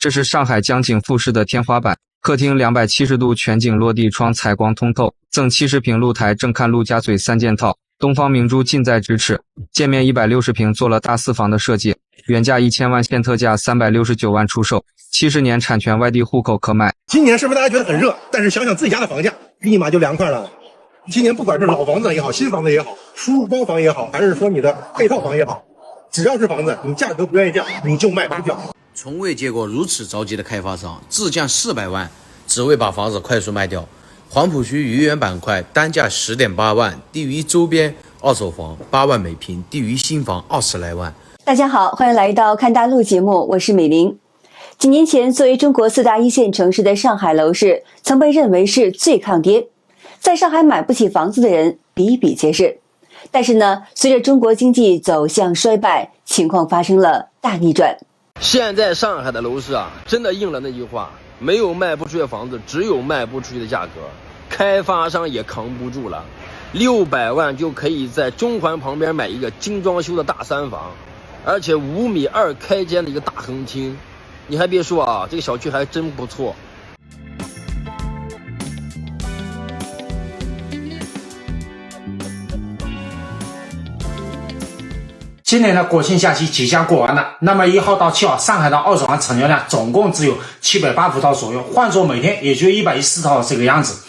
这是上海江景复式的天花板，客厅270度全景落地窗，采光通透，赠70平露台，正看陆家嘴3件套，东方明珠近在咫尺。建面160平，做了大4房的设计，原价1000万，现特价369万出售，70年产权，外地户口可买。今年是不是大家觉得很热？但是想想自己家的房价，立马就凉快了。今年不管是老房子也好，新房子也好，输入包房也好，还是说你的配套房也好，只要是房子，你价格不愿意降，你就卖不掉。从未见过如此着急的开发商，自降400万，只为把房子快速卖掉。黄浦区愚园板块单价10.8万，低于周边二手房8万每平，低于新房20来万。大家好，欢迎来到看大陆节目，我是美玲。几年前，作为中国4大1线城市的上海楼市，曾被认为是最抗跌，在上海买不起房子的人比比皆是。但是呢，随着中国经济走向衰败，情况发生了大逆转。现在上海的楼市真的应了那句话，没有卖不出去的房子，只有卖不出去的价格，开发商也扛不住了。600万就可以在中环旁边买一个精装修的大3房，而且5.2米开间的一个大横厅。你还别说这个小区还真不错。今年的国庆假期即将过完了，那么1号到7号，上海的二手房成交量总共只有780套左右，换作每天也就114套这个样子。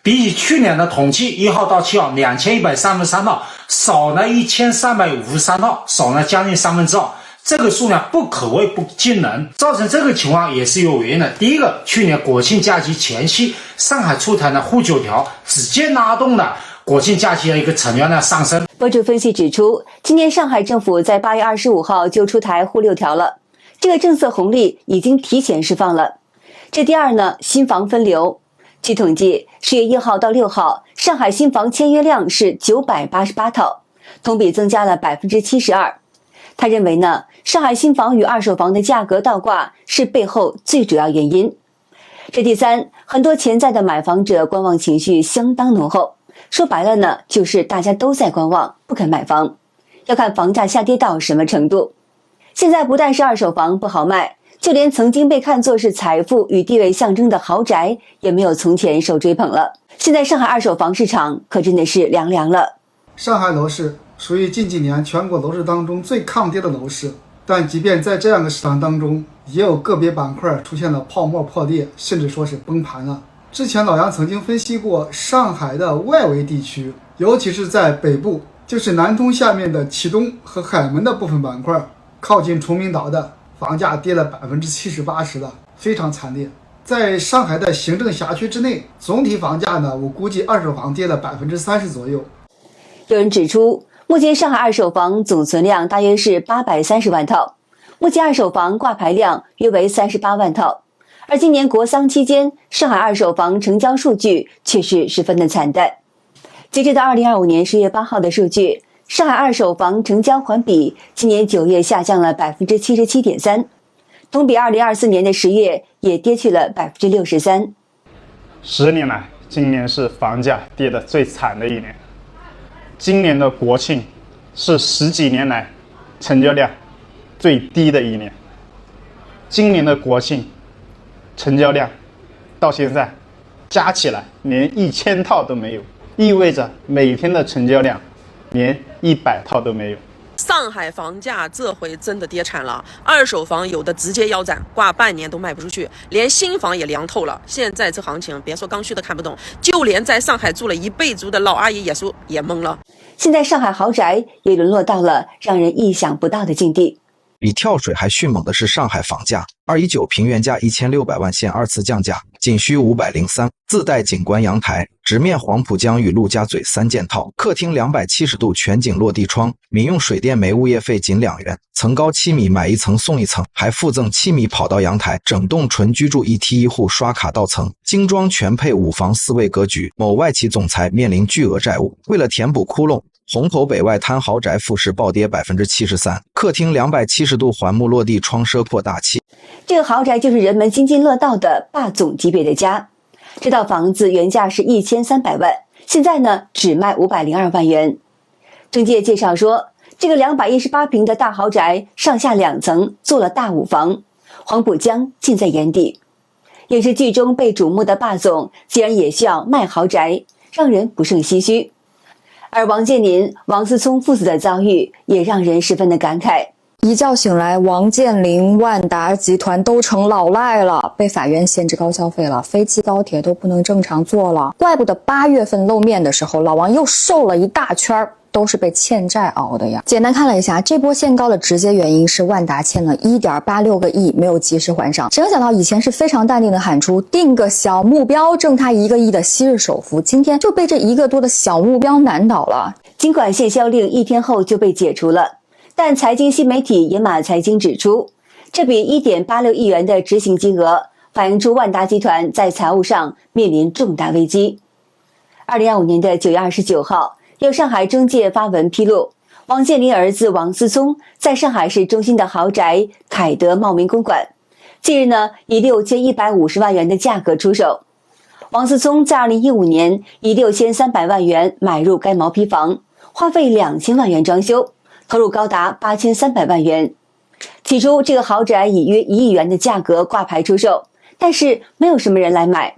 比起去年的同期1号到7号2133套，少了1353套，少了将近2%。这个数量不可谓不惊人，造成这个情况也是有原因的。第一个，去年国庆假期前夕，上海出台的沪9条，直接拉动了国庆假期的一个成交量上升。博主分析指出，今年上海政府在8月25号就出台沪6条了，这个政策红利已经提前释放了。这第二呢，新房分流。据统计，10月1号到6号，上海新房签约量是988套，同比增加了72%。他认为呢，上海新房与二手房的价格倒挂是背后最主要原因。这第三，很多潜在的买房者观望情绪相当浓厚。说白了呢，就是大家都在观望，不肯买房，要看房价下跌到什么程度。现在不但是二手房不好卖，就连曾经被看作是财富与地位象征的豪宅，也没有从前受追捧了。现在上海二手房市场可真的是凉凉了。上海楼市属于近几年全国楼市当中最抗跌的楼市，但即便在这样的市场当中，也有个别板块出现了泡沫破裂，甚至说是崩盘了。之前老杨曾经分析过，上海的外围地区，尤其是在北部，就是南通下面的启东和海门的部分板块，靠近崇明岛的房价跌了70%、80%的，非常惨烈。在上海的行政辖区之内，总体房价呢，我估计二手房跌了30%左右。有人指出，目前上海二手房总存量大约是830万套，目前二手房挂牌量约为38万套。而今年国丧期间，上海二手房成交数据却是十分的惨淡。截止到2025年10月8号的数据，上海二手房成交环比今年9月下降了77.3%，同比2024年的10月也跌去了63%。10年来，今年是房价跌得最惨的一年。今年的国庆是10几年来成交量最低的一年。今年的国庆成交量到现在加起来连1000套都没有，意味着每天的成交量连100套都没有。上海房价这回真的跌惨了，二手房有的直接腰斩，挂半年都卖不出去，连新房也凉透了。现在这行情，别说刚需的看不懂，就连在上海住了一辈子的老阿姨也懵了。现在上海豪宅也沦落到了让人意想不到的境地。比跳水还迅猛的是上海房价，219平原价1600万现2次降价，仅需503，自带景观阳台，直面黄浦江与陆家嘴3件套，客厅270度全景落地窗，民用水电煤物业费仅2元，层高7米买一层送一层，还附赠7米跑道阳台，整栋纯居住1梯1户刷卡到层，精装全配5房4卫格局。某外企总裁面临巨额债务，为了填补窟窿，虹口北外滩豪宅复式暴跌73%，客厅270度环幕落地窗奢阔大气。这个豪宅就是人们津津乐道的霸总级别的家。这套房子原价是1300万，现在呢只卖502万元。中介介绍说，这个218平的大豪宅上下2层，做了大5房，黄浦江近在眼底。影视剧中被瞩目的霸总，竟然也需要卖豪宅，让人不胜唏嘘。而王健林、王思聪父子的遭遇，也让人十分的感慨。一觉醒来，王健林、万达集团都成老赖了，被法院限制高消费了，飞机高铁都不能正常坐了。怪不得8月份露面的时候，老王又瘦了一大圈，都是被欠债熬的呀。简单看了一下，这波限高的直接原因是万达欠了1.86个亿没有及时还上。谁能想到以前是非常淡定的喊出定个小目标挣他1个亿的昔日首富，今天就被这1个多的小目标难倒了。尽管限销令1天后就被解除了，但财经新媒体野马财经指出，这笔1.86亿元的执行金额反映出万达集团在财务上面临重大危机。2025年的9月29号，有上海中介发文披露，王健林儿子王思聪在上海市中心的豪宅凯德茂名公馆，近日呢以6150万元的价格出手。王思聪在2015年以6300万元买入该毛坯房，花费2000万元装修，投入高达8300万元。起初这个豪宅以约1亿元的价格挂牌出售，但是没有什么人来买。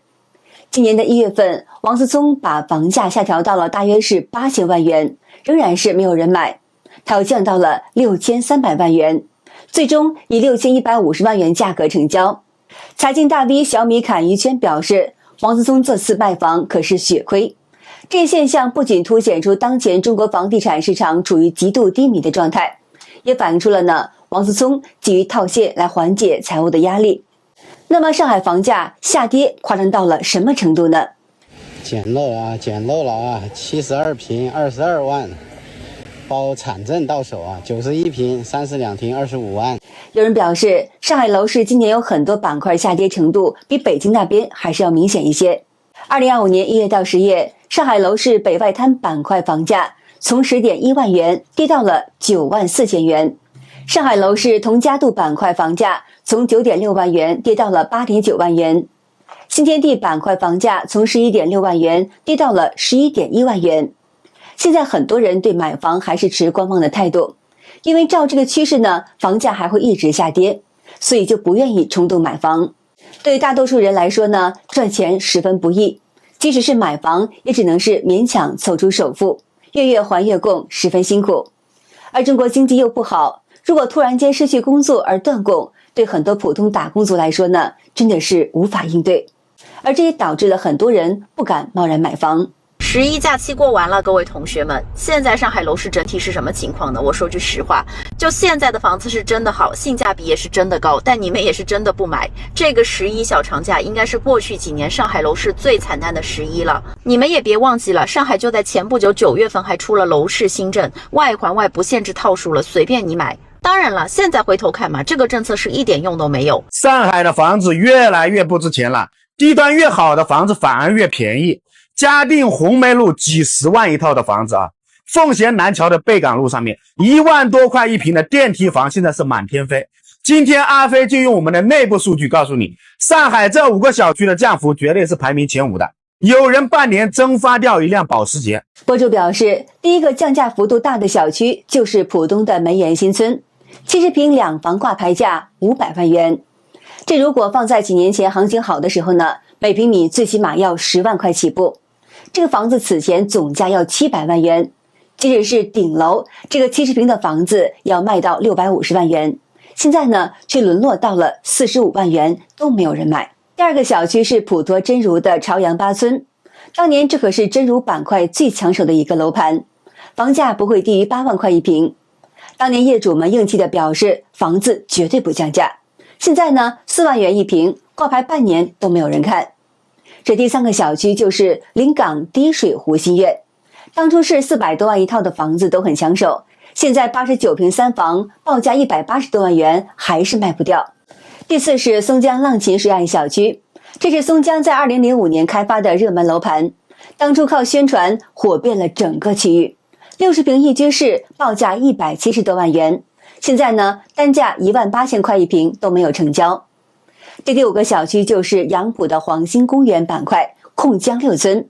今年的1月份，王思聪把房价下调到了大约是8000万元，仍然是没有人买，他又降到了6300万元，最终以6150万元价格成交。财经大 V 小米侃娱圈表示，王思聪这次卖房可是血亏。这一现象不仅凸显出当前中国房地产市场处于极度低迷的状态，也反映出了王思聪急于套现来缓解财务的压力。那么上海房价下跌夸张到了什么程度呢？捡漏了啊！72平22万，包产证到手啊！91平32平25万。有人表示，上海楼市今年有很多板块下跌程度比北京那边还是要明显一些。2025年1月到10月，上海楼市北外滩板块房价从10.1万元跌到了9万4千元。上海楼市同嘉度板块房价从9.6万元跌到了8.9万元。新天地板块房价从11.6万元跌到了11.1万元。现在很多人对买房还是持观望的态度，因为照这个趋势呢，房价还会一直下跌，所以就不愿意冲动买房。对大多数人来说呢，赚钱十分不易，即使是买房也只能是勉强凑出首付，月月还月供，十分辛苦。而中国经济又不好，如果突然间失去工作而断供，对很多普通打工族来说呢，真的是无法应对，而这也导致了很多人不敢贸然买房。11假期过完了，各位同学们，现在上海楼市整体是什么情况呢？我说句实话，就现在的房子是真的好，性价比也是真的高，但你们也是真的不买。这个11小长假应该是过去几年上海楼市最惨淡的11了。你们也别忘记了，上海就在前不久9月份还出了楼市新政，外环外不限制套数了，随便你买。当然了，现在回头看嘛，这个政策是一点用都没有。上海的房子越来越不值钱了，地段越好的房子反而越便宜。嘉定红梅路几十万一套的房子啊，奉贤南桥的贝港路上面1万多块一平的电梯房现在是满天飞。今天阿飞就用我们的内部数据告诉你，上海这5个小区的降幅绝对是排名前5的，有人半年蒸发掉一辆保时捷。博主表示，第一个降价幅度大的小区就是浦东的梅园新村，70平2房挂牌价500万元。这如果放在几年前行情好的时候呢，每平米最起码要10万块起步。这个房子此前总价要700万元，即使是顶楼，这个70平的房子要卖到650万元，现在呢却沦落到了45万元都没有人买。第二个小区是普陀真如的朝阳八村，当年这可是真如板块最抢手的一个楼盘，房价不会低于8万块一平。当年业主们硬气地表示房子绝对不降价，现在呢4万元一平，挂牌半年都没有人看。这第三个小区就是临港滴水湖新苑，当初是400多万一套的房子都很抢手，现在89平3房报价180多万元还是卖不掉。第四是松江浪琴水岸小区，这是松江在2005年开发的热门楼盘，当初靠宣传火遍了整个区域，60平一居室报价170多万元，现在呢单价18000块一平都没有成交。这第5个小区就是杨浦的黄兴公园板块控江6村，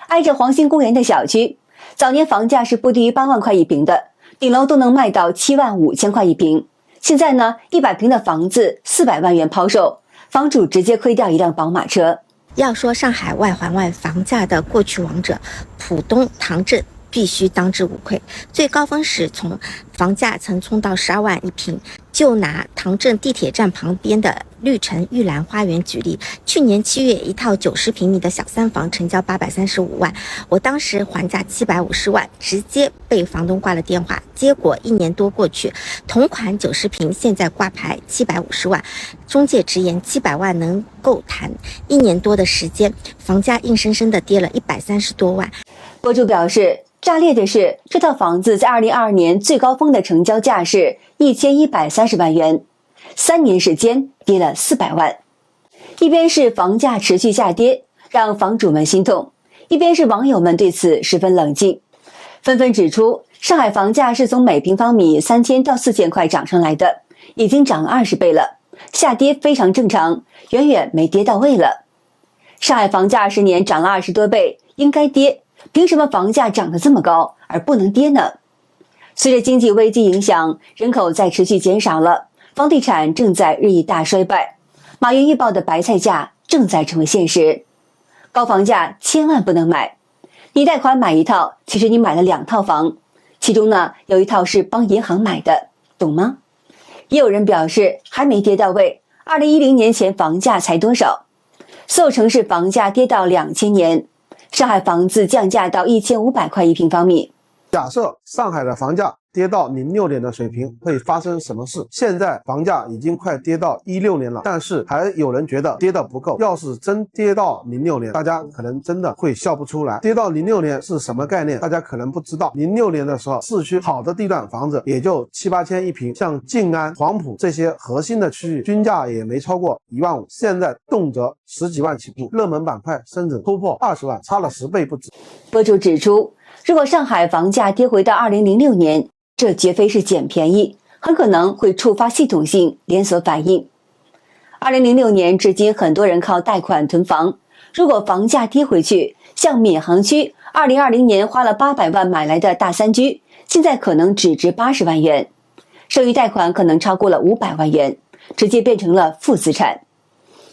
挨着黄兴公园的小区，早年房价是不低于8万块一平的，顶楼都能卖到7万5千块一平，现在呢，100平的房子400万元抛售，房主直接亏掉一辆宝马车。要说上海外环外房价的过去王者，浦东唐镇必须当之无愧。最高峰时，从房价曾冲到12万一平。就拿唐镇地铁站旁边的绿城玉兰花园举例，去年7月，一套90平米的小3房成交835万，我当时还价750万，直接被房东挂了电话。结果1年多过去，同款90平现在挂牌750万，中介直言700万能够谈。1年多的时间，房价硬生生的跌了130多万。博主表示，炸裂的是，这套房子在2022年最高峰的成交价是1130万元，3年时间跌了400万。一边是房价持续下跌，让房主们心痛；一边是网友们对此十分冷静，纷纷指出，上海房价是从每平方米3000到4000块涨上来的，已经涨了20倍了，下跌非常正常，远远没跌到位了。上海房价10年涨了20多倍，应该跌。凭什么房价涨得这么高而不能跌呢？随着经济危机影响，人口在持续减少了，房地产正在日益大衰败。马云预报的白菜价正在成为现实。高房价千万不能买。你贷款买一套，其实你买了2套房，其中呢有一套是帮银行买的，懂吗？也有人表示还没跌到位，2010年前房价才多少？所有城市房价跌到2000年。上海房子降价到1500块1平方米。假设上海的房价跌到06年的水平，会发生什么事？现在房价已经快跌到16年了，但是还有人觉得跌得不够。要是真跌到06年，大家可能真的会笑不出来。跌到06年是什么概念？大家可能不知道。06年的时候，市区好的地段房子也就7、8千一平，像静安、黄埔这些核心的区域，均价也没超过1万5，现在动辄10几万起步，热门板块甚至突破20万，差了10倍不止。博主指出，如果上海房价跌回到2006年，这绝非是捡便宜，很可能会触发系统性连锁反应。2006年至今，很多人靠贷款囤房，如果房价跌回去，像闵行区2020年花了800万买来的大3居，现在可能只值80万元，剩余贷款可能超过了500万元，直接变成了负资产。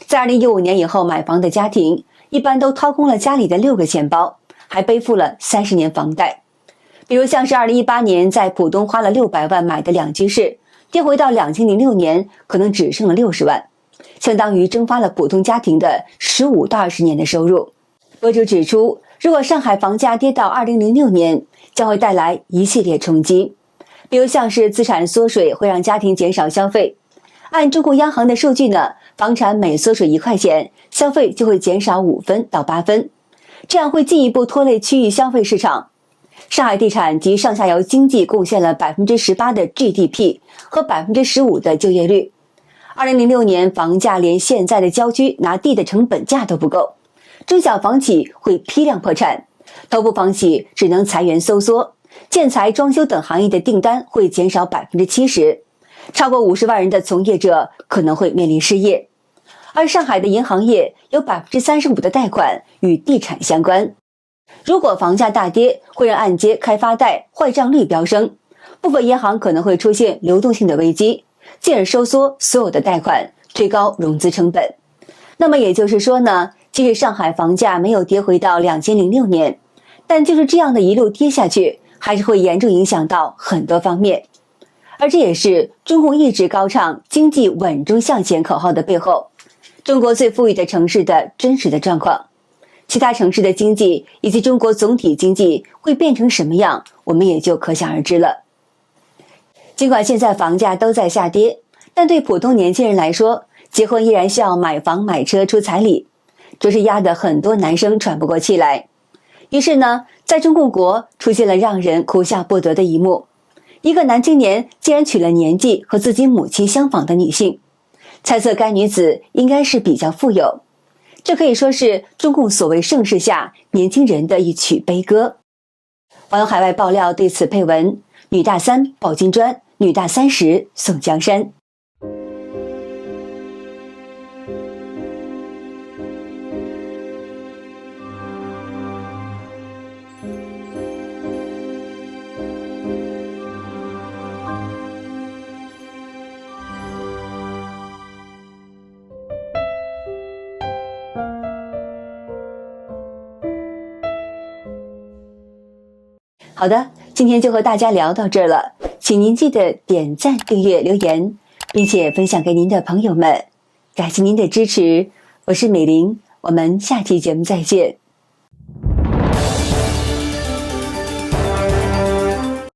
在2015年以后买房的家庭，一般都掏空了家里的6个钱包，还背负了30年房贷。比如像是2018年在浦东花了600万买的2居室，跌回到2006年可能只剩了60万，相当于蒸发了普通家庭的15到20年的收入。博主指出，如果上海房价跌到2006年，将会带来一系列冲击，比如像是资产缩水会让家庭减少消费。按中国央行的数据呢，房产每缩水1块钱，消费就会减少5分到8分，这样会进一步拖累区域消费市场。上海地产及上下游经济贡献了18%的 GDP 和15%的就业率。2006年房价连现在的郊区拿地的成本价都不够，中小房企会批量破产，头部房企只能裁员收缩，建材、装修等行业的订单会减少70%，超过50万人的从业者可能会面临失业。而上海的银行业有35%的贷款与地产相关。如果房价大跌，会让按揭、开发贷坏账率飙升，部分银行可能会出现流动性的危机，进而收缩所有的贷款，推高融资成本。那么也就是说呢，即使上海房价没有跌回到2006年，但就是这样的一路跌下去，还是会严重影响到很多方面。而这也是中共一直高唱经济稳中向前口号的背后，中国最富裕的城市的真实的状况。其他城市的经济以及中国总体经济会变成什么样，我们也就可想而知了。尽管现在房价都在下跌，但对普通年轻人来说，结婚依然需要买房买车出彩礼，这是压得很多男生喘不过气来。于是呢，在中共国出现了让人哭笑不得的一幕，一个男青年竟然娶了年纪和自己母亲相仿的女性，猜测该女子应该是比较富有。这可以说是中共所谓盛世下年轻人的一曲悲歌。网友海外爆料对此配文：女大3抱金砖，女大30送江山。好的，今天就和大家聊到这儿了，请您记得点赞、订阅、留言，并且分享给您的朋友们。感谢您的支持，我是美玲，我们下期节目再见。